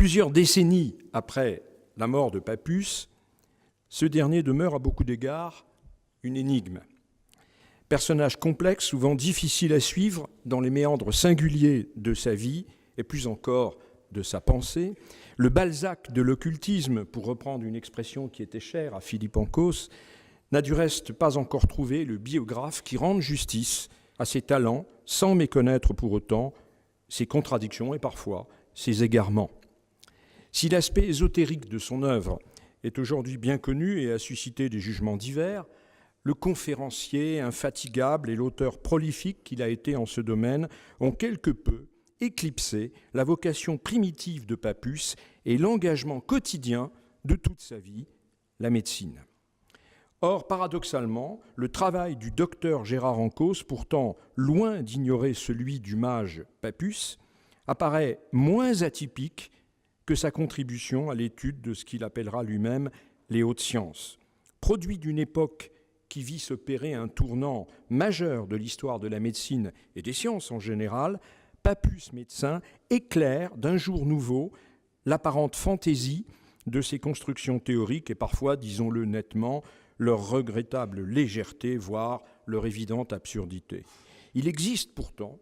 Plusieurs décennies après la mort de Pappus, ce dernier demeure à beaucoup d'égards une énigme. Personnage complexe, souvent difficile à suivre dans les méandres singuliers de sa vie et plus encore de sa pensée, le Balzac de l'occultisme, pour reprendre une expression qui était chère à Philippe Ancos, n'a du reste pas encore trouvé le biographe qui rende justice à ses talents sans méconnaître pour autant ses contradictions et parfois ses égarements. Si l'aspect ésotérique de son œuvre est aujourd'hui bien connu et a suscité des jugements divers, le conférencier infatigable et l'auteur prolifique qu'il a été en ce domaine ont quelque peu éclipsé la vocation primitive de Pappus et l'engagement quotidien de toute sa vie, la médecine. Or, paradoxalement, le travail du docteur Gérard Ancos, pourtant loin d'ignorer celui du mage Pappus, apparaît moins atypique que sa contribution à l'étude de ce qu'il appellera lui-même les hautes sciences. Produit d'une époque qui vit s'opérer un tournant majeur de l'histoire de la médecine et des sciences en général, Pappus médecin éclaire d'un jour nouveau l'apparente fantaisie de ses constructions théoriques et parfois, disons-le nettement, leur regrettable légèreté, voire leur évidente absurdité. Il existe pourtant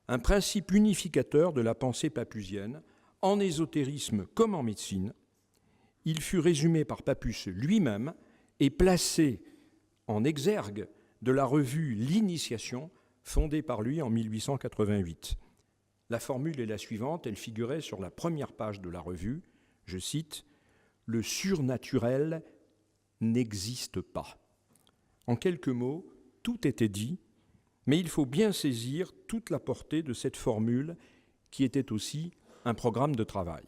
un principe unificateur de la pensée pappusienne, en ésotérisme comme en médecine. Il fut résumé par Pappus lui-même et placé en exergue de la revue L'Initiation, fondée par lui en 1888. La formule est la suivante, elle figurait sur la première page de la revue, je cite, « Le surnaturel n'existe pas ». En quelques mots, tout était dit, mais il faut bien saisir toute la portée de cette formule qui était aussi un programme de travail.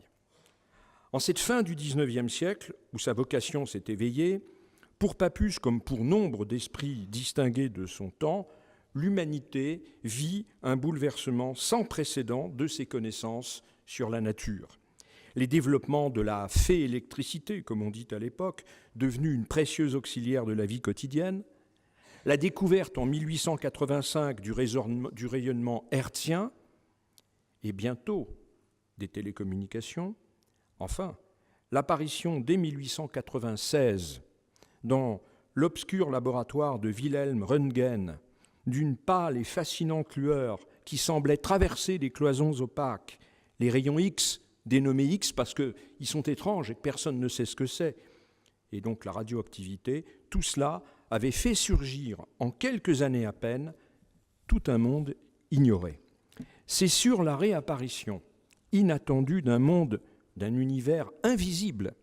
En cette fin du XIXe siècle, où sa vocation s'est éveillée, pour Pappus comme pour nombre d'esprits distingués de son temps, l'humanité vit un bouleversement sans précédent de ses connaissances sur la nature. Les développements de la fée-électricité, comme on dit à l'époque, devenue une précieuse auxiliaire de la vie quotidienne, la découverte en 1885 du rayonnement hertzien, et bientôt des télécommunications, enfin, l'apparition dès 1896 dans l'obscur laboratoire de Wilhelm Röntgen d'une pâle et fascinante lueur qui semblait traverser les cloisons opaques, les rayons X, dénommés X parce qu'ils sont étranges et que personne ne sait ce que c'est, et donc la radioactivité, tout cela avait fait surgir en quelques années à peine tout un monde ignoré. C'est sur la réapparition inattendue d'un monde, d'un univers invisible,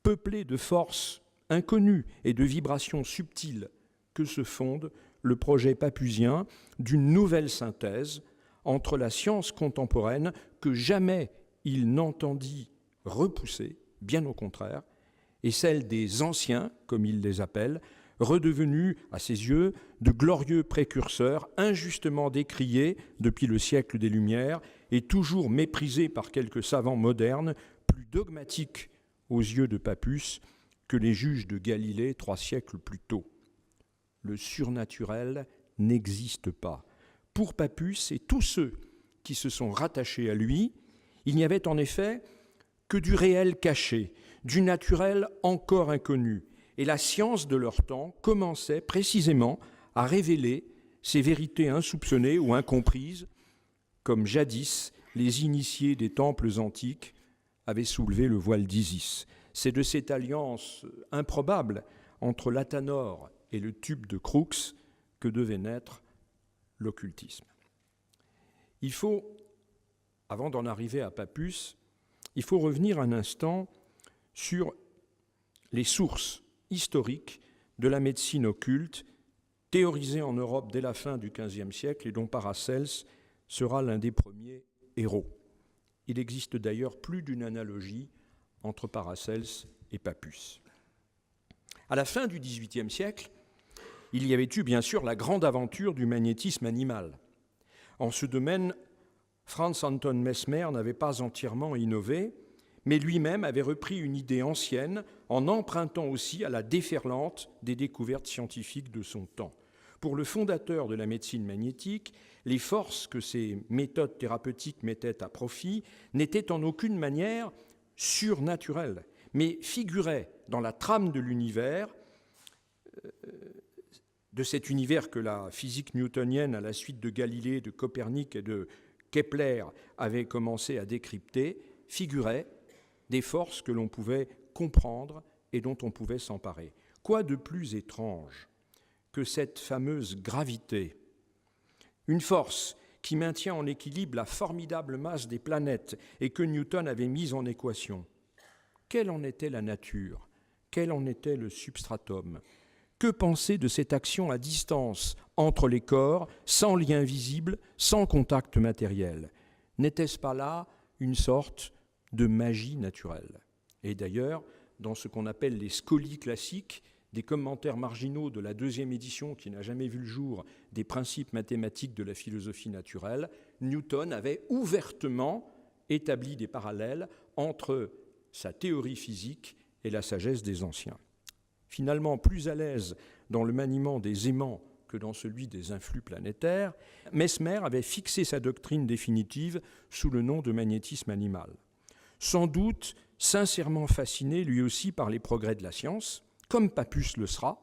peuplé de forces inconnues et de vibrations subtiles, que se fonde le projet pappusien d'une nouvelle synthèse entre la science contemporaine que jamais il n'entendit repousser, bien au contraire, et celle des anciens, comme il les appelle, redevenus, à ses yeux, de glorieux précurseurs, injustement décriés depuis le siècle des Lumières et toujours méprisés par quelques savants modernes, plus dogmatiques aux yeux de Pappus que les juges de Galilée 3 siècles plus tôt. Le surnaturel n'existe pas. Pour Pappus et tous ceux qui se sont rattachés à lui, il n'y avait en effet que du réel caché, du naturel encore inconnu, et la science de leur temps commençait précisément à révéler ces vérités insoupçonnées ou incomprises, comme jadis les initiés des temples antiques avaient soulevé le voile d'Isis. C'est de cette alliance improbable entre l'Athanor et le tube de Crookes que devait naître l'occultisme. Il faut, avant d'en arriver à Pappus, il faut revenir un instant sur les sources historiques de la médecine occulte, théorisée en Europe dès la fin du XVe siècle et dont Paracelse sera l'un des premiers héros. Il existe d'ailleurs plus d'une analogie entre Paracelse et Pappus. À la fin du XVIIIe siècle, il y avait eu bien sûr la grande aventure du magnétisme animal. En ce domaine, Franz Anton Mesmer n'avait pas entièrement innové, mais lui-même avait repris une idée ancienne en empruntant aussi à la déferlante des découvertes scientifiques de son temps. Pour le fondateur de la médecine magnétique, les forces que ces méthodes thérapeutiques mettaient à profit n'étaient en aucune manière surnaturelles, mais figuraient dans la trame de l'univers, de cet univers que la physique newtonienne, à la suite de Galilée, de Copernic et de Kepler, avait commencé à décrypter, figuraient des forces que l'on pouvait comprendre et dont on pouvait s'emparer. Quoi de plus étrange que cette fameuse gravité, une force qui maintient en équilibre la formidable masse des planètes et que Newton avait mise en équation? Quelle en était la nature? Quel en était le substratum? Que penser de cette action à distance entre les corps, sans lien visible, sans contact matériel? N'était-ce pas là une sorte de magie naturelle? Et d'ailleurs, dans ce qu'on appelle les scolies classiques, des commentaires marginaux de la deuxième édition qui n'a jamais vu le jour des principes mathématiques de la philosophie naturelle, Newton avait ouvertement établi des parallèles entre sa théorie physique et la sagesse des anciens. Finalement, plus à l'aise dans le maniement des aimants que dans celui des influx planétaires, Mesmer avait fixé sa doctrine définitive sous le nom de magnétisme animal. Sans doute sincèrement fasciné lui aussi par les progrès de la science, comme Pappus le sera,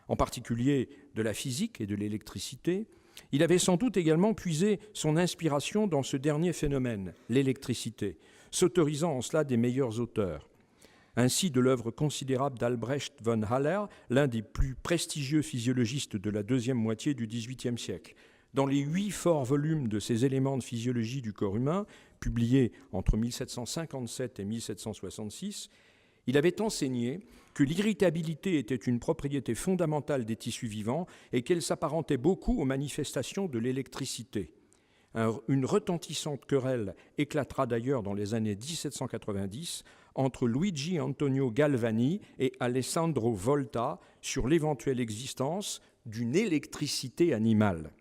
en particulier de la physique et de l'électricité, il avait sans doute également puisé son inspiration dans ce dernier phénomène, l'électricité, s'autorisant en cela des meilleurs auteurs. Ainsi, de l'œuvre considérable d'Albrecht von Haller, l'un des plus prestigieux physiologistes de la deuxième moitié du XVIIIe siècle. Dans les 8 forts volumes de ses éléments de physiologie du corps humain, publiés entre 1757 et 1766, il avait enseigné que l'irritabilité était une propriété fondamentale des tissus vivants et qu'elle s'apparentait beaucoup aux manifestations de l'électricité. Une retentissante querelle éclatera d'ailleurs dans les années 1790 entre Luigi Antonio Galvani et Alessandro Volta sur l'éventuelle existence d'une électricité animale.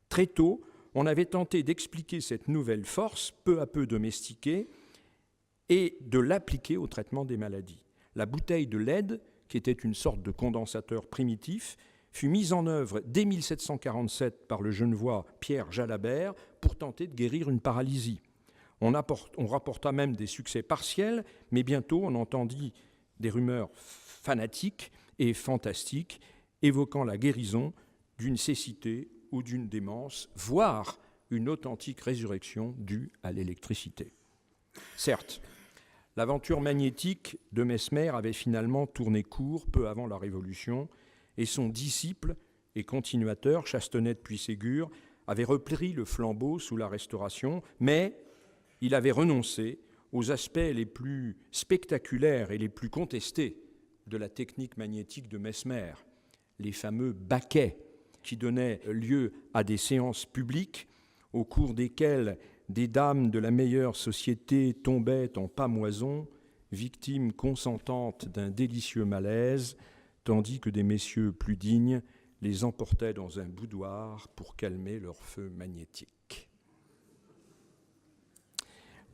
Très tôt, on avait tenté d'expliquer cette nouvelle force, peu à peu domestiquée, et de l'appliquer au traitement des maladies. La bouteille de lead, qui était une sorte de condensateur primitif, fut mise en œuvre dès 1747 par le Genevois Pierre Jalabert pour tenter de guérir une paralysie. On rapporta même des succès partiels, mais bientôt on entendit des rumeurs fanatiques et fantastiques évoquant la guérison d'une cécité ou d'une démence, voire une authentique résurrection due à l'électricité. Certes, l'aventure magnétique de Mesmer avait finalement tourné court peu avant la Révolution, et son disciple et continuateur, Chastenet de Puységur, avait repris le flambeau sous la Restauration, mais il avait renoncé aux aspects les plus spectaculaires et les plus contestés de la technique magnétique de Mesmer, les fameux baquets qui donnaient lieu à des séances publiques au cours desquelles des dames de la meilleure société tombaient en pâmoison, victimes consentantes d'un délicieux malaise, tandis que des messieurs plus dignes les emportaient dans un boudoir pour calmer leur feu magnétique.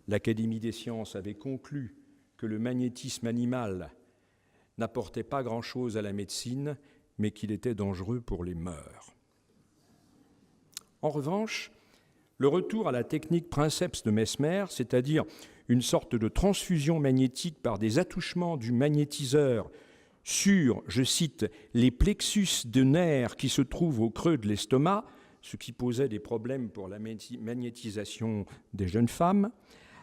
L'Académie des sciences avait conclu que le magnétisme animal n'apportait pas grand-chose à la médecine, mais qu'il était dangereux pour les mœurs. En revanche, le retour à la technique princeps de Mesmer, c'est-à-dire une sorte de transfusion magnétique par des attouchements du magnétiseur sur, je cite, les plexus de nerfs qui se trouvent au creux de l'estomac, ce qui posait des problèmes pour la magnétisation des jeunes femmes,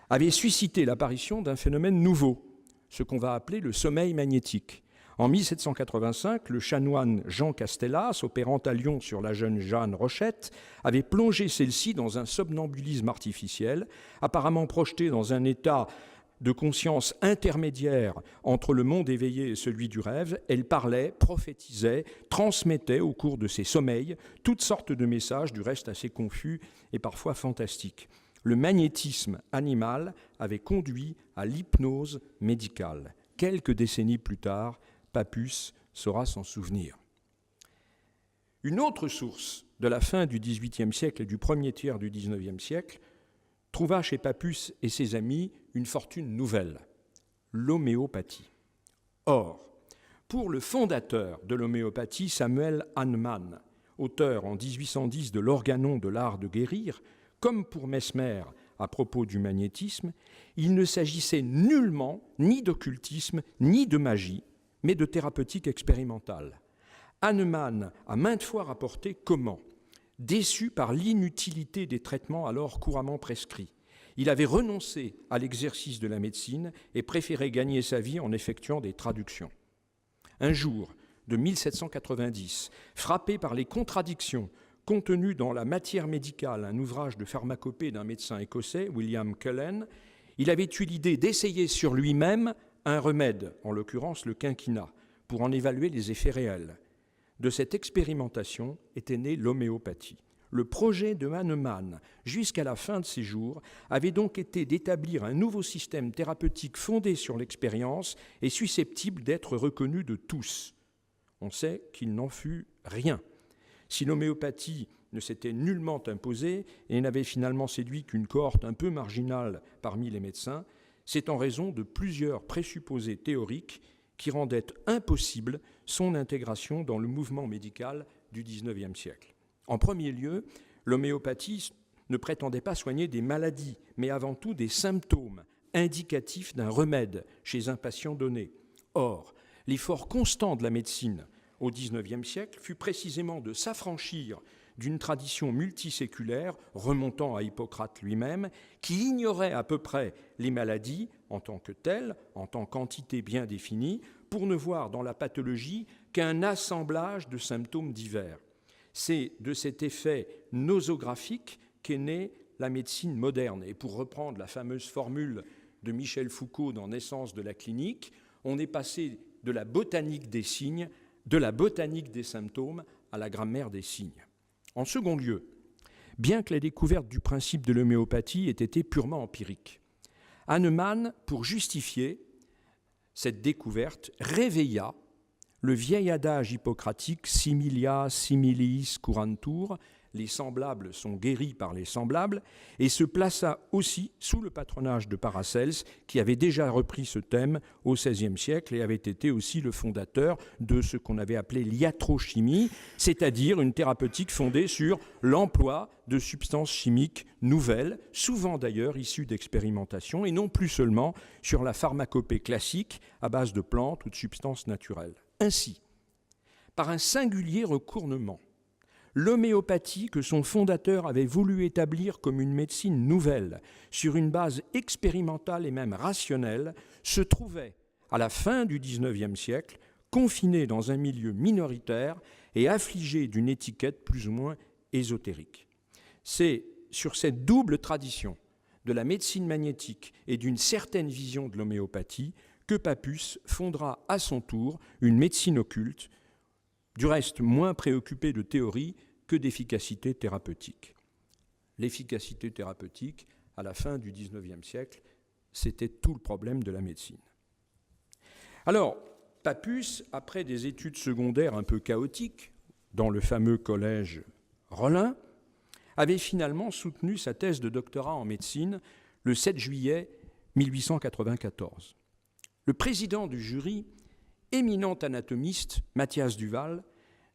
avait suscité l'apparition d'un phénomène nouveau, ce qu'on va appeler le sommeil magnétique. En 1785, le chanoine Jean Castellas, opérant à Lyon sur la jeune Jeanne Rochette, avait plongé celle-ci dans un somnambulisme artificiel, apparemment projeté dans un état de conscience intermédiaire entre le monde éveillé et celui du rêve. Elle parlait, prophétisait, transmettait au cours de ses sommeils toutes sortes de messages, du reste assez confus et parfois fantastiques. Le magnétisme animal avait conduit à l'hypnose médicale. Quelques décennies plus tard, Pappus saura s'en souvenir. Une autre source de la fin du XVIIIe siècle et du premier tiers du XIXe siècle trouva chez Pappus et ses amis une fortune nouvelle, l'homéopathie. Or, pour le fondateur de l'homéopathie, Samuel Hahnemann, auteur en 1810 de l'Organon de l'art de guérir, comme pour Mesmer à propos du magnétisme, il ne s'agissait nullement ni d'occultisme ni de magie, mais de thérapeutique expérimentale. Hahnemann a maintes fois rapporté comment, déçu par l'inutilité des traitements alors couramment prescrits, il avait renoncé à l'exercice de la médecine et préféré gagner sa vie en effectuant des traductions. Un jour, de 1790, frappé par les contradictions contenues dans La matière médicale, un ouvrage de pharmacopée d'un médecin écossais, William Cullen, il avait eu l'idée d'essayer sur lui-même un remède, en l'occurrence le quinquina, pour en évaluer les effets réels. De cette expérimentation était née l'homéopathie. Le projet de Hahnemann, jusqu'à la fin de ses jours, avait donc été d'établir un nouveau système thérapeutique fondé sur l'expérience et susceptible d'être reconnu de tous. On sait qu'il n'en fut rien. Si l'homéopathie ne s'était nullement imposée et n'avait finalement séduit qu'une cohorte un peu marginale parmi les médecins, c'est en raison de plusieurs présupposés théoriques qui rendaient impossible son intégration dans le mouvement médical du XIXe siècle. En premier lieu, l'homéopathie ne prétendait pas soigner des maladies, mais avant tout des symptômes indicatifs d'un remède chez un patient donné. Or, l'effort constant de la médecine au XIXe siècle fut précisément de s'affranchir d'une tradition multiséculaire remontant à Hippocrate lui-même, qui ignorait à peu près les maladies en tant que telles, en tant qu'entité bien définie, pour ne voir dans la pathologie qu'un assemblage de symptômes divers. C'est de cet effet nosographique qu'est née la médecine moderne. Et pour reprendre la fameuse formule de Michel Foucault dans Naissance de la clinique, on est passé de la botanique des signes, de la botanique des symptômes à la grammaire des signes. En second lieu, bien que la découverte du principe de l'homéopathie ait été purement empirique, Hahnemann, pour justifier cette découverte, réveilla le vieil adage hippocratique « similia similis curantur », les semblables sont guéris par les semblables, et se plaça aussi sous le patronage de Paracelse, qui avait déjà repris ce thème au XVIe siècle et avait été aussi le fondateur de ce qu'on avait appelé l'iatrochimie, c'est-à-dire une thérapeutique fondée sur l'emploi de substances chimiques nouvelles, souvent d'ailleurs issues d'expérimentation, et non plus seulement sur la pharmacopée classique à base de plantes ou de substances naturelles. Ainsi, par un singulier recournement, l'homéopathie que son fondateur avait voulu établir comme une médecine nouvelle, sur une base expérimentale et même rationnelle, se trouvait, à la fin du XIXe siècle, confinée dans un milieu minoritaire et affligée d'une étiquette plus ou moins ésotérique. C'est sur cette double tradition de la médecine magnétique et d'une certaine vision de l'homéopathie que Papus fondera à son tour une médecine occulte, du reste moins préoccupée de théorie que d'efficacité thérapeutique. L'efficacité thérapeutique, à la fin du XIXe siècle, c'était tout le problème de la médecine. Alors, Papus, après des études secondaires un peu chaotiques, dans le fameux collège Rollin, avait finalement soutenu sa thèse de doctorat en médecine le 7 juillet 1894. Le président du jury, éminent anatomiste, Mathias Duval,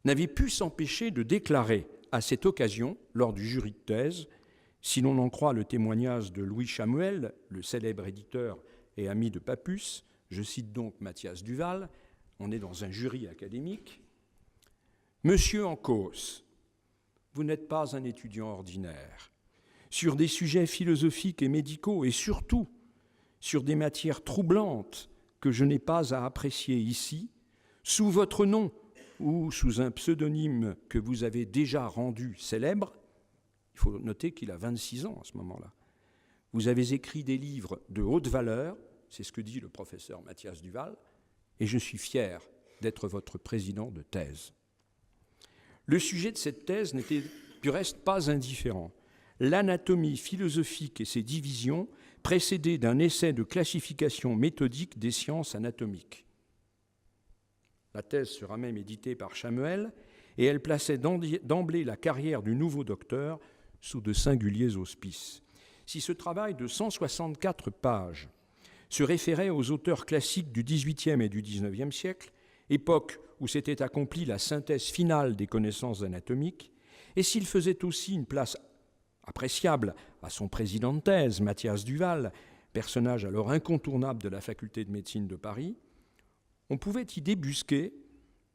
n'avait pu s'empêcher de déclarer à cette occasion, lors du jury de thèse, si l'on en croit le témoignage de Louis Chamuel, le célèbre éditeur et ami de Papus, je cite donc Mathias Duval, on est dans un jury académique, « Monsieur en cause, vous n'êtes pas un étudiant ordinaire. Sur des sujets philosophiques et médicaux, et surtout sur des matières troublantes que je n'ai pas à apprécier ici, sous votre nom ou sous un pseudonyme que vous avez déjà rendu célèbre, il faut noter qu'il a 26 ans à ce moment-là, vous avez écrit des livres de haute valeur, c'est ce que dit le professeur Mathias Duval, et je suis fier d'être votre président de thèse. » Le sujet de cette thèse n'était du reste pas indifférent. L'anatomie philosophique et ses divisions précédées d'un essai de classification méthodique des sciences anatomiques. La thèse sera même éditée par Chamuel et elle plaçait d'emblée la carrière du nouveau docteur sous de singuliers auspices. Si ce travail de 164 pages se référait aux auteurs classiques du XVIIIe et du XIXe siècle, époque où s'était accomplie la synthèse finale des connaissances anatomiques, et s'il faisait aussi une place appréciable à son président de thèse, Mathias Duval, personnage alors incontournable de la faculté de médecine de Paris, on pouvait y débusquer,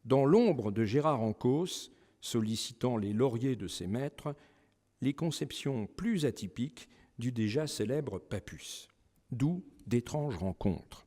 dans l'ombre de Gérard Encausse, sollicitant les lauriers de ses maîtres, les conceptions plus atypiques du déjà célèbre Papus, d'où d'étranges rencontres.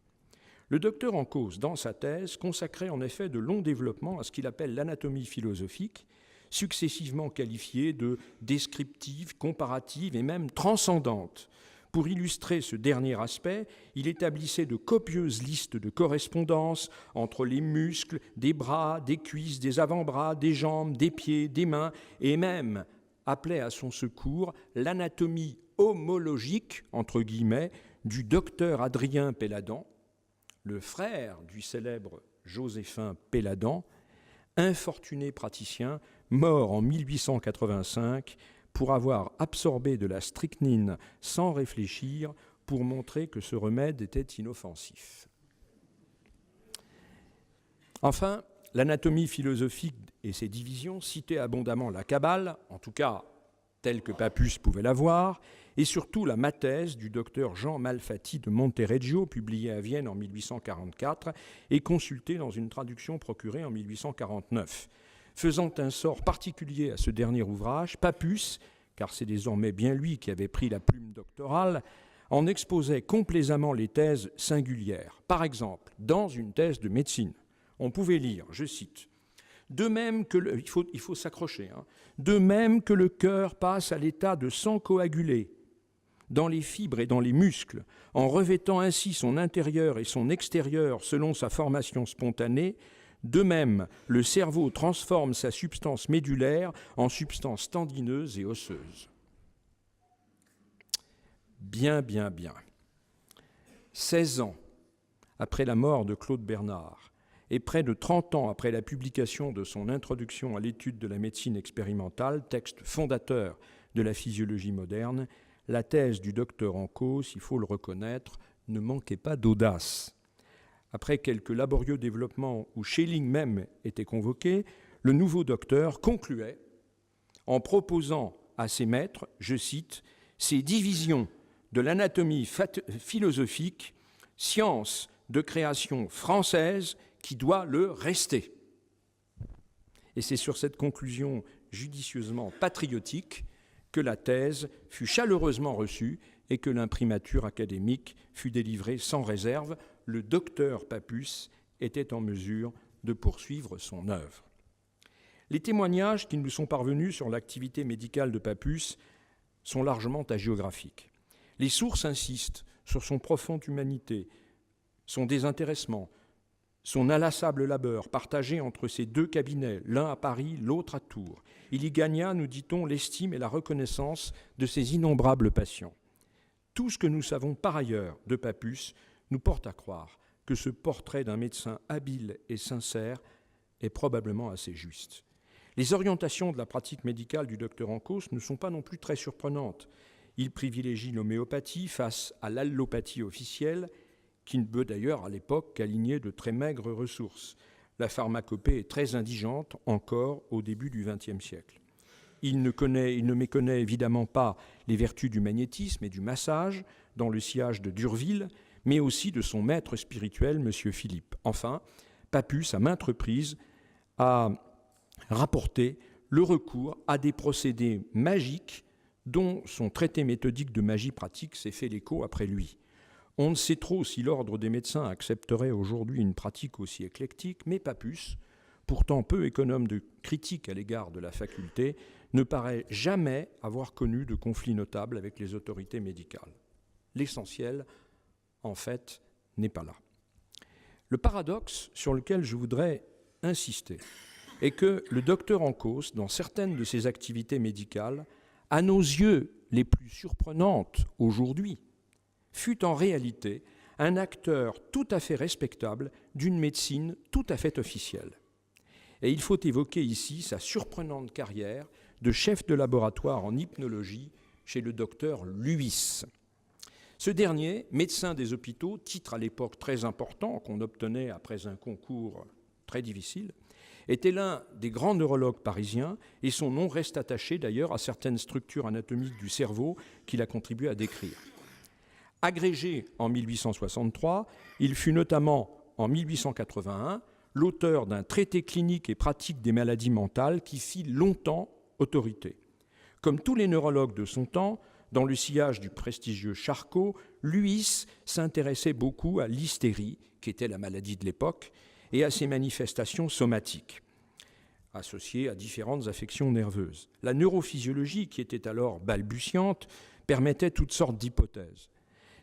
Le docteur Encausse, dans sa thèse, consacrait en effet de longs développements à ce qu'il appelle l'anatomie philosophique, successivement qualifiée de descriptive, comparative et même transcendante. Pour illustrer ce dernier aspect, il établissait de copieuses listes de correspondances entre les muscles, des bras, des cuisses, des avant-bras, des jambes, des pieds, des mains, et même appelait à son secours l'anatomie homologique, entre guillemets, du docteur Adrien Péladan, le frère du célèbre Joséphin Péladan, infortuné praticien, mort en 1885 pour avoir absorbé de la strychnine sans réfléchir pour montrer que ce remède était inoffensif. Enfin, l'anatomie philosophique et ses divisions citaient abondamment la Kabbale, en tout cas telle que Papus pouvait la voir, et surtout la mathèse du docteur Jean Malfatti de Montereggio, publiée à Vienne en 1844 et consultée dans une traduction procurée en 1849. Faisant un sort particulier à ce dernier ouvrage, Papus, car c'est désormais bien lui qui avait pris la plume doctorale, en exposait complaisamment les thèses singulières. Par exemple, dans une thèse de médecine, on pouvait lire, je cite, « De même que il faut s'accrocher, de même que le cœur passe à l'état de sang coagulé dans les fibres et dans les muscles, en revêtant ainsi son intérieur et son extérieur selon sa formation spontanée, de même, le cerveau transforme sa substance médulaire en substance tendineuse et osseuse. » Bien. 16 ans après la mort de Claude Bernard et près de 30 ans après la publication de son Introduction à l'étude de la médecine expérimentale, texte fondateur de la physiologie moderne, la thèse du docteur Encausse, il faut le reconnaître, ne manquait pas d'audace. Après quelques laborieux développements où Schelling même était convoqué, le nouveau docteur concluait en proposant à ses maîtres, je cite, « ces divisions de l'anatomie philosophique, science de création française qui doit le rester. » Et c'est sur cette conclusion judicieusement patriotique que la thèse fut chaleureusement reçue et que l'imprimature académique fut délivrée sans réserve. Le docteur Papus était en mesure de poursuivre son œuvre. Les témoignages qui nous sont parvenus sur l'activité médicale de Papus sont largement hagiographiques. Les sources insistent sur son profonde humanité, son désintéressement, son inlassable labeur partagé entre ses deux cabinets, l'un à Paris, l'autre à Tours. Il y gagna, nous dit-on, l'estime et la reconnaissance de ses innombrables patients. Tout ce que nous savons par ailleurs de Papus nous porte à croire que ce portrait d'un médecin habile et sincère est probablement assez juste. Les orientations de la pratique médicale du docteur Encausse ne sont pas non plus très surprenantes. Il privilégie l'homéopathie face à l'allopathie officielle, qui ne peut d'ailleurs à l'époque qu'aligner de très maigres ressources. La pharmacopée est très indigente encore au début du XXe siècle. Il ne méconnaît évidemment pas les vertus du magnétisme et du massage dans le sillage de Durville, mais aussi de son maître spirituel, M. Philippe. Enfin, Papus, à maintes reprises, a rapporté le recours à des procédés magiques dont son traité méthodique de magie pratique s'est fait l'écho après lui. On ne sait trop si l'ordre des médecins accepterait aujourd'hui une pratique aussi éclectique, mais Papus, pourtant peu économe de critiques à l'égard de la faculté, ne paraît jamais avoir connu de conflit notable avec les autorités médicales. L'essentiel, en fait, n'est pas là. Le paradoxe sur lequel je voudrais insister est que le docteur Encausse, dans certaines de ses activités médicales, à nos yeux les plus surprenantes aujourd'hui, fut en réalité un acteur tout à fait respectable d'une médecine tout à fait officielle. Et il faut évoquer ici sa surprenante carrière de chef de laboratoire en hypnologie chez le docteur Luis. Ce dernier, médecin des hôpitaux, titre à l'époque très important qu'on obtenait après un concours très difficile, était l'un des grands neurologues parisiens et son nom reste attaché d'ailleurs à certaines structures anatomiques du cerveau qu'il a contribué à décrire. Agrégé en 1863, il fut notamment en 1881 l'auteur d'un traité clinique et pratique des maladies mentales qui fit longtemps autorité. Comme tous les neurologues de son temps, dans le sillage du prestigieux Charcot, Lhuis s'intéressait beaucoup à l'hystérie, qui était la maladie de l'époque, et à ses manifestations somatiques, associées à différentes affections nerveuses. La neurophysiologie, qui était alors balbutiante, permettait toutes sortes d'hypothèses.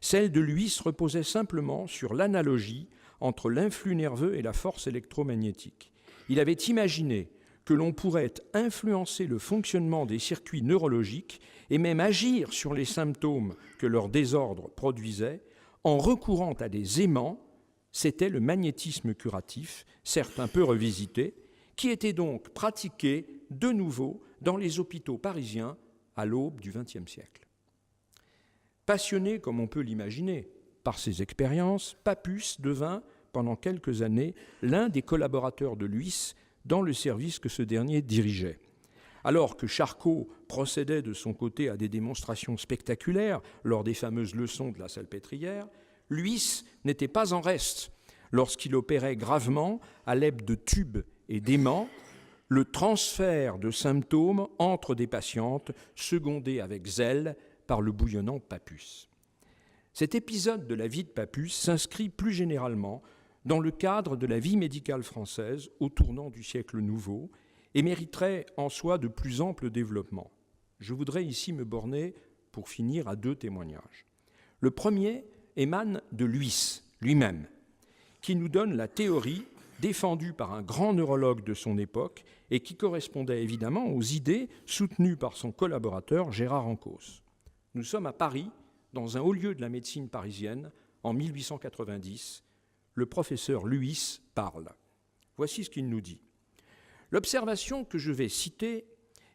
Celle de Lhuis reposait simplement sur l'analogie entre l'influx nerveux et la force électromagnétique. Il avait imaginé que l'on pourrait influencer le fonctionnement des circuits neurologiques et même agir sur les symptômes que leur désordre produisait en recourant à des aimants. C'était le magnétisme curatif, certes un peu revisité, qui était donc pratiqué de nouveau dans les hôpitaux parisiens à l'aube du XXe siècle. Passionné, comme on peut l'imaginer, par ses expériences, Papus devint, pendant quelques années, l'un des collaborateurs de Lhuis dans le service que ce dernier dirigeait. Alors que Charcot procédait de son côté à des démonstrations spectaculaires lors des fameuses leçons de la Salpêtrière, Lhuis n'était pas en reste lorsqu'il opérait gravement, à l'aide de tubes et d'aimants, le transfert de symptômes entre des patientes, secondé avec zèle par le bouillonnant Papus. Cet épisode de la vie de Papus s'inscrit plus généralement dans le cadre de la vie médicale française au tournant du siècle nouveau et mériterait en soi de plus amples développements. Je voudrais ici me borner, pour finir, à 2 témoignages. Le premier émane de Lhuis lui-même, qui nous donne la théorie défendue par un grand neurologue de son époque et qui correspondait évidemment aux idées soutenues par son collaborateur Gérard Encausse. Nous sommes à Paris, dans un haut lieu de la médecine parisienne, en 1890. Le professeur Lhuis parle. Voici ce qu'il nous dit. L'observation que je vais citer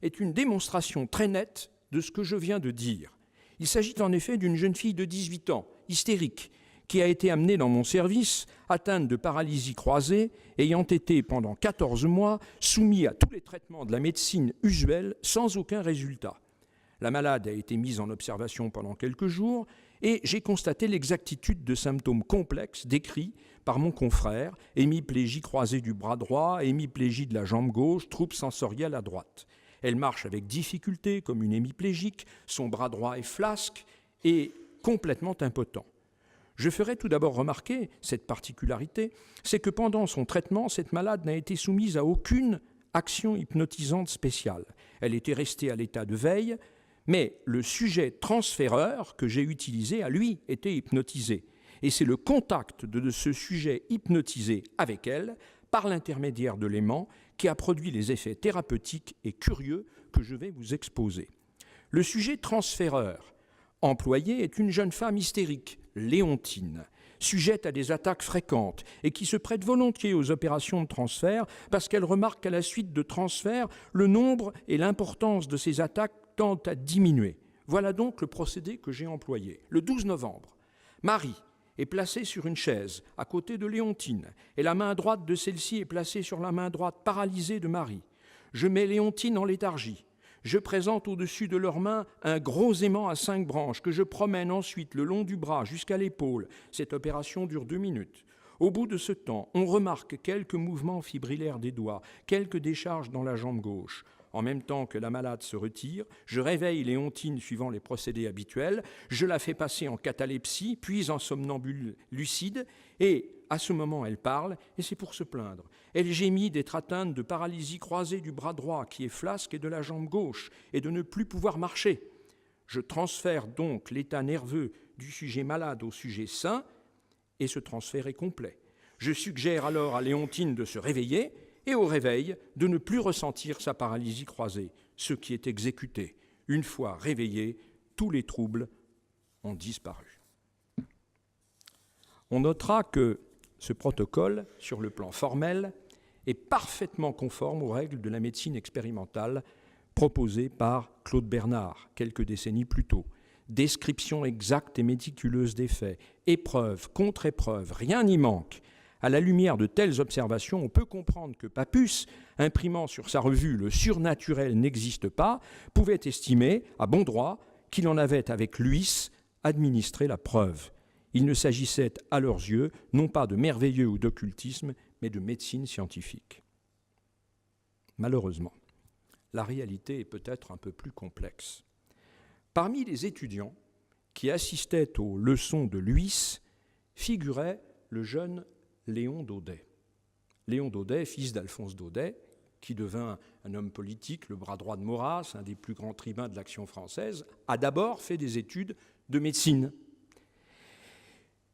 est une démonstration très nette de ce que je viens de dire. Il s'agit en effet d'une jeune fille de 18 ans, hystérique, qui a été amenée dans mon service, atteinte de paralysie croisée, ayant été pendant 14 mois soumise à tous les traitements de la médecine usuelle sans aucun résultat. La malade a été mise en observation pendant quelques jours et j'ai constaté l'exactitude de symptômes complexes décrits par mon confrère, hémiplégie croisée du bras droit, hémiplégie de la jambe gauche, trouble sensoriel à droite. Elle marche avec difficulté comme une hémiplégique, son bras droit est flasque et complètement impotent. Je ferai tout d'abord remarquer cette particularité, c'est que pendant son traitement, cette malade n'a été soumise à aucune action hypnotisante spéciale. Elle était restée à l'état de veille, mais le sujet transféreur que j'ai utilisé a, lui, été hypnotisé. Et c'est le contact de ce sujet hypnotisé avec elle, par l'intermédiaire de l'aimant, qui a produit les effets thérapeutiques et curieux que je vais vous exposer. Le sujet transféreur employé est une jeune femme hystérique, Léontine, sujette à des attaques fréquentes et qui se prête volontiers aux opérations de transfert parce qu'elle remarque qu'à la suite de transferts, le nombre et l'importance de ces attaques tendent à diminuer. Voilà donc le procédé que j'ai employé. Le 12 novembre, Marie est placée sur une chaise à côté de Léontine et la main droite de celle-ci est placée sur la main droite paralysée de Marie. Je mets Léontine en léthargie. Je présente au-dessus de leurs mains un gros aimant à 5 branches que je promène ensuite le long du bras jusqu'à l'épaule. Cette opération dure 2 minutes. Au bout de ce temps, on remarque quelques mouvements fibrillaires des doigts, quelques décharges dans la jambe gauche. En même temps que la malade se retire, je réveille Léontine suivant les procédés habituels, je la fais passer en catalepsie, puis en somnambule lucide, et à ce moment elle parle, et c'est pour se plaindre. Elle gémit d'être atteinte de paralysie croisée du bras droit, qui est flasque, et de la jambe gauche, et de ne plus pouvoir marcher. Je transfère donc l'état nerveux du sujet malade au sujet sain, et ce transfert est complet. Je suggère alors à Léontine de se réveiller, et au réveil, de ne plus ressentir sa paralysie croisée, ce qui est exécuté. Une fois réveillée, tous les troubles ont disparu. On notera que ce protocole, sur le plan formel, est parfaitement conforme aux règles de la médecine expérimentale proposées par Claude Bernard quelques décennies plus tôt. Description exacte et méticuleuse des faits, épreuve, contre-épreuve, rien n'y manque. À la lumière de telles observations, on peut comprendre que Papus, imprimant sur sa revue « Le surnaturel n'existe pas », pouvait estimer, à bon droit, qu'il en avait avec Luys administré la preuve. Il ne s'agissait à leurs yeux non pas de merveilleux ou d'occultisme, mais de médecine scientifique. Malheureusement, la réalité est peut-être un peu plus complexe. Parmi les étudiants qui assistaient aux leçons de Luys figurait le jeune Léon Daudet. Léon Daudet, fils d'Alphonse Daudet, qui devint un homme politique, le bras droit de Maurras, un des plus grands tribuns de l'Action française, a d'abord fait des études de médecine.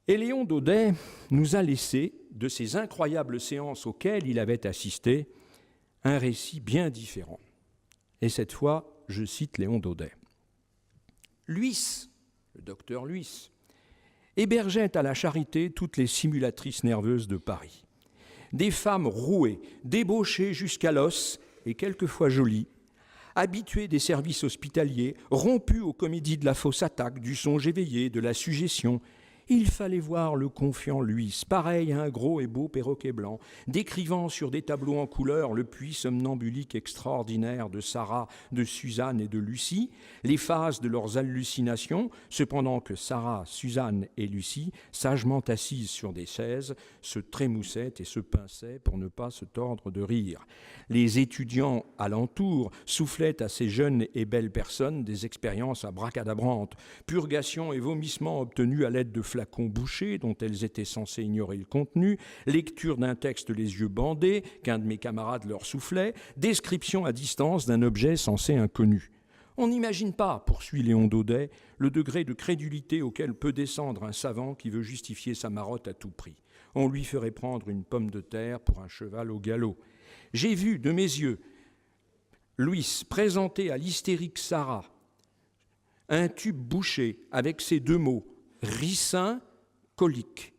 Et Léon Daudet nous a laissé, de ces incroyables séances auxquelles il avait assisté, un récit bien différent. Et cette fois, je cite Léon Daudet. Luys, le docteur Luys, hébergeait à la Charité toutes les simulatrices nerveuses de Paris. Des femmes rouées, débauchées jusqu'à l'os et quelquefois jolies, habituées des services hospitaliers, rompues aux comédies de la fausse attaque, du songe éveillé, de la suggestion. Il fallait voir le confiant Luys, pareil à un gros et beau perroquet blanc, décrivant sur des tableaux en couleur le puits somnambulique extraordinaire de Sarah, de Suzanne et de Lucie, les phases de leurs hallucinations, cependant que Sarah, Suzanne et Lucie, sagement assises sur des chaises, se trémoussaient et se pinçaient pour ne pas se tordre de rire. Les étudiants alentour soufflaient à ces jeunes et belles personnes des expériences abracadabrantes, purgations et vomissements obtenus à l'aide de flacons bouchés dont elles étaient censées ignorer le contenu, lecture d'un texte les yeux bandés qu'un de mes camarades leur soufflait, description à distance d'un objet censé inconnu. On n'imagine pas, poursuit Léon Daudet, le degré de crédulité auquel peut descendre un savant qui veut justifier sa marotte à tout prix. On lui ferait prendre une pomme de terre pour un cheval au galop. J'ai vu de mes yeux Luys présenter à l'hystérique Sarah un tube bouché avec ces deux mots « ricin, colique ».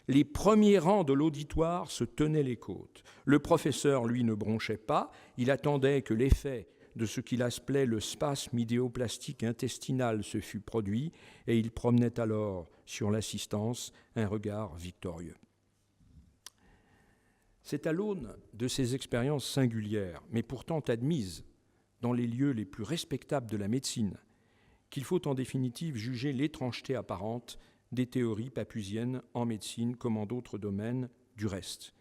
Les premiers rangs de l'auditoire se tenaient les côtes. Le professeur, lui, ne bronchait pas. Il attendait que l'effet de ce qu'il appelait le spasme idéoplastique intestinal se fût produit, et il promenait alors sur l'assistance un regard victorieux. C'est à l'aune de ces expériences singulières, mais pourtant admises dans les lieux les plus respectables de la médecine, qu'il faut en définitive juger l'étrangeté apparente des théories papusiennes en médecine comme en d'autres domaines du reste.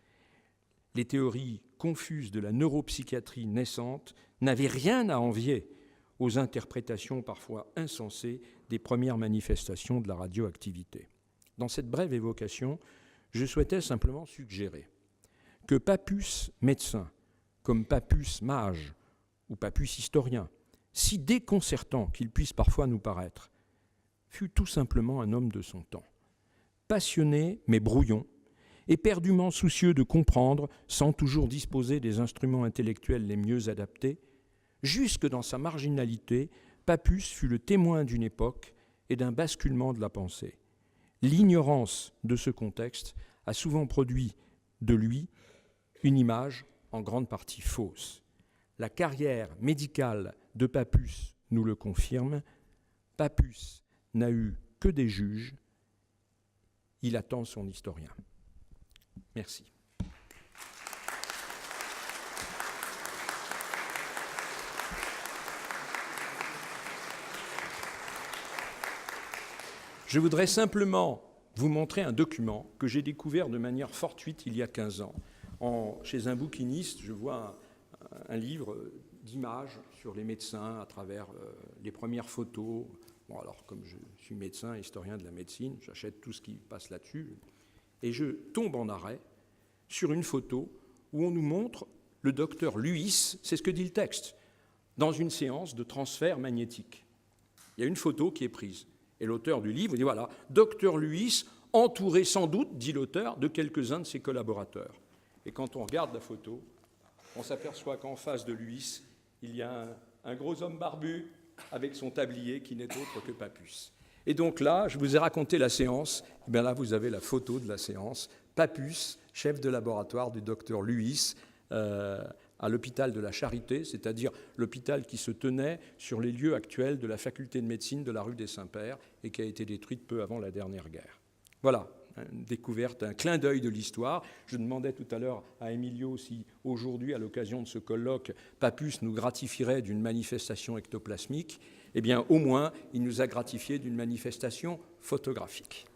Les théories confuses de la neuropsychiatrie naissante n'avaient rien à envier aux interprétations parfois insensées des premières manifestations de la radioactivité. Dans cette brève évocation, je souhaitais simplement suggérer que Papus médecin, comme Papus mage ou Papus historien, si déconcertant qu'il puisse parfois nous paraître, fut tout simplement un homme de son temps, passionné mais brouillon, éperdument soucieux de comprendre, sans toujours disposer des instruments intellectuels les mieux adaptés. Jusque dans sa marginalité, Papus fut le témoin d'une époque et d'un basculement de la pensée. L'ignorance de ce contexte a souvent produit de lui une image en grande partie fausse. La carrière médicale de Papus nous le confirme. Papus n'a eu que des juges. Il attend son historien. Merci. Je voudrais simplement vous montrer un document que j'ai découvert de manière fortuite il y a 15 ans. Chez un bouquiniste, je vois un livre d'images sur les médecins à travers les premières photos. Bon, alors, comme je suis médecin, historien de la médecine, j'achète tout ce qui passe là-dessus. Et je tombe en arrêt sur une photo où on nous montre le docteur Luys, c'est ce que dit le texte, dans une séance de transfert magnétique. Il y a une photo qui est prise. Et l'auteur du livre dit, voilà, docteur Luys, entouré sans doute, dit l'auteur, de quelques-uns de ses collaborateurs. Et quand on regarde la photo, on s'aperçoit qu'en face de Luys, il y a un gros homme barbu avec son tablier qui n'est autre que Papus. Et donc là, je vous ai raconté la séance, et bien là vous avez la photo de la séance, Papus, chef de laboratoire du docteur Luys, à l'hôpital de la Charité, c'est-à-dire l'hôpital qui se tenait sur les lieux actuels de la faculté de médecine de la rue des Saints-Pères et qui a été détruite peu avant la dernière guerre. Voilà, une découverte, un clin d'œil de l'histoire. Je demandais tout à l'heure à Emilio si aujourd'hui, à l'occasion de ce colloque, Pappus nous gratifierait d'une manifestation ectoplasmique. Eh bien, au moins, il nous a gratifié d'une manifestation photographique.